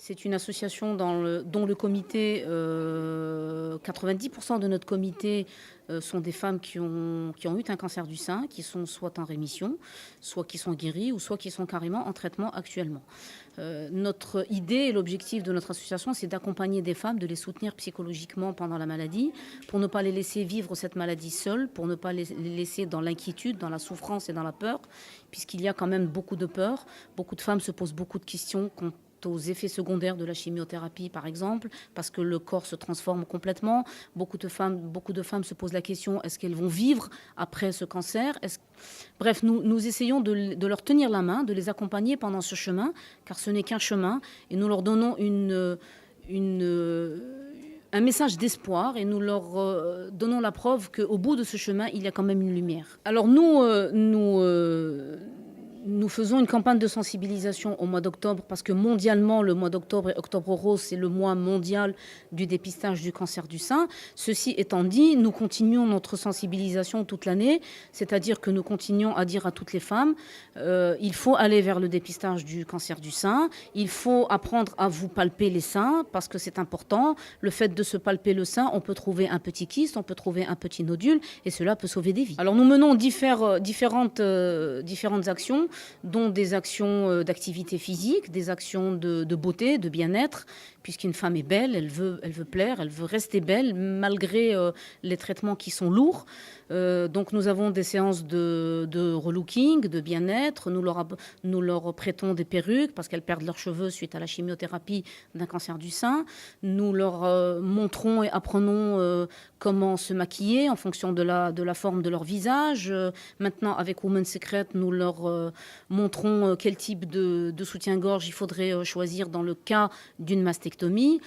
C'est une association dont le comité, 90% de notre comité sont des femmes qui ont eu un cancer du sein, qui sont soit en rémission, soit qui sont guéries, ou soit qui sont carrément en traitement actuellement. Notre idée et l'objectif de notre association, c'est d'accompagner des femmes, de les soutenir psychologiquement pendant la maladie, pour ne pas les laisser vivre cette maladie seules, pour ne pas les laisser dans l'inquiétude, dans la souffrance et dans la peur, puisqu'il y a quand même beaucoup de peur. Beaucoup de femmes se posent beaucoup de questions aux effets secondaires de la chimiothérapie, par exemple, parce que le corps se transforme complètement. Beaucoup de femmes se posent la question, est-ce qu'elles vont vivre après ce cancer? Bref, nous essayons de leur tenir la main, de les accompagner pendant ce chemin, car ce n'est qu'un chemin, et nous leur donnons un message d'espoir, et nous leur donnons la preuve qu'au bout de ce chemin, il y a quand même une lumière. Alors nous faisons une campagne de sensibilisation au mois d'octobre parce que mondialement, le mois d'octobre et Octobre Rose, c'est le mois mondial du dépistage du cancer du sein. Ceci étant dit, nous continuons notre sensibilisation toute l'année, c'est-à-dire que nous continuons à dire à toutes les femmes, il faut aller vers le dépistage du cancer du sein, il faut apprendre à vous palper les seins parce que c'est important. Le fait de se palper le sein, on peut trouver un petit kyste, on peut trouver un petit nodule et cela peut sauver des vies. Alors nous menons différentes actions, dont des actions d'activité physique, des actions de beauté, de bien-être, puisqu'une femme est belle, elle veut plaire, elle veut rester belle, malgré les traitements qui sont lourds. Donc nous avons des séances de relooking, de bien-être, nous leur prêtons des perruques parce qu'elles perdent leurs cheveux suite à la chimiothérapie d'un cancer du sein. Nous leur montrons et apprenons comment se maquiller en fonction de la forme de leur visage. Maintenant, avec Women's Secret, nous leur montrons quel type de soutien-gorge il faudrait choisir dans le cas d'une mastectomie.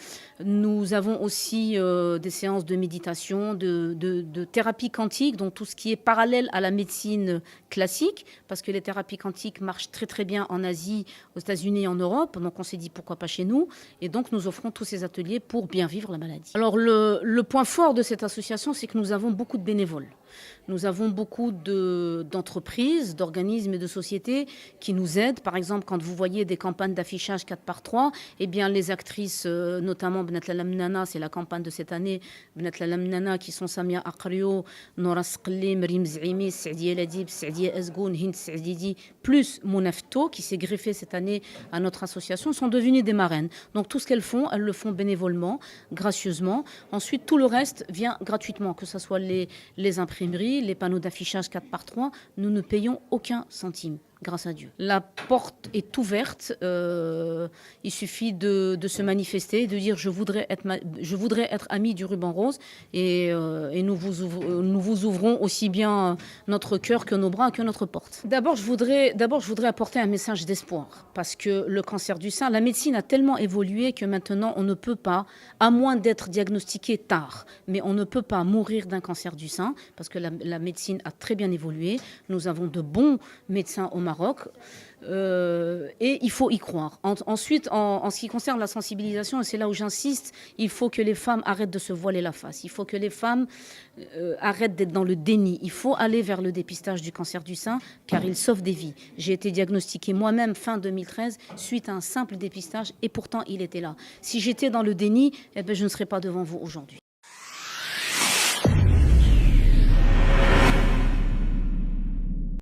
Nous avons aussi des séances de méditation, de thérapie quantique, donc tout ce qui est parallèle à la médecine classique, parce que les thérapies quantiques marchent très très bien en Asie, aux États-Unis et en Europe, donc on s'est dit pourquoi pas chez nous, et donc nous offrons tous ces ateliers pour bien vivre la maladie. Alors le point fort de cette association, c'est que nous avons beaucoup de bénévoles. Nous avons beaucoup d'entreprises, d'organismes et de sociétés qui nous aident. Par exemple, quand vous voyez des campagnes d'affichage 4x3, eh bien, les actrices, notamment Bnat Lalam Nana, c'est la campagne de cette année, Bnat Lalam Nana, qui sont Samia Aqrio, Nora Sqli, Mrim Zimi, Saadia Ladib, Saadia Azgoun, Hind Saadidi, plus Mounafto, qui s'est greffé cette année à notre association, sont devenues des marraines. Donc tout ce qu'elles font, elles le font bénévolement, gracieusement. Ensuite, tout le reste vient gratuitement, que ce soit les imprimeries, les panneaux d'affichage 4x3, nous ne payons aucun centime, grâce à Dieu. La porte est ouverte, il suffit de se manifester, de dire je voudrais être ami du ruban rose et nous vous ouvrons aussi bien notre cœur que nos bras, que notre porte. D'abord, je voudrais apporter un message d'espoir parce que le cancer du sein, la médecine a tellement évolué que maintenant on ne peut pas, à moins d'être diagnostiqué tard, mais on ne peut pas mourir d'un cancer du sein parce que la médecine a très bien évolué. Nous avons de bons médecins au Maroc. Et il faut y croire. Ensuite, en ce qui concerne la sensibilisation, et c'est là où j'insiste, il faut que les femmes arrêtent de se voiler la face. Il faut que les femmes arrêtent d'être dans le déni. Il faut aller vers le dépistage du cancer du sein, car il sauve des vies. J'ai été diagnostiquée moi-même fin 2013 suite à un simple dépistage, et pourtant il était là. Si j'étais dans le déni, eh bien, je ne serais pas devant vous aujourd'hui.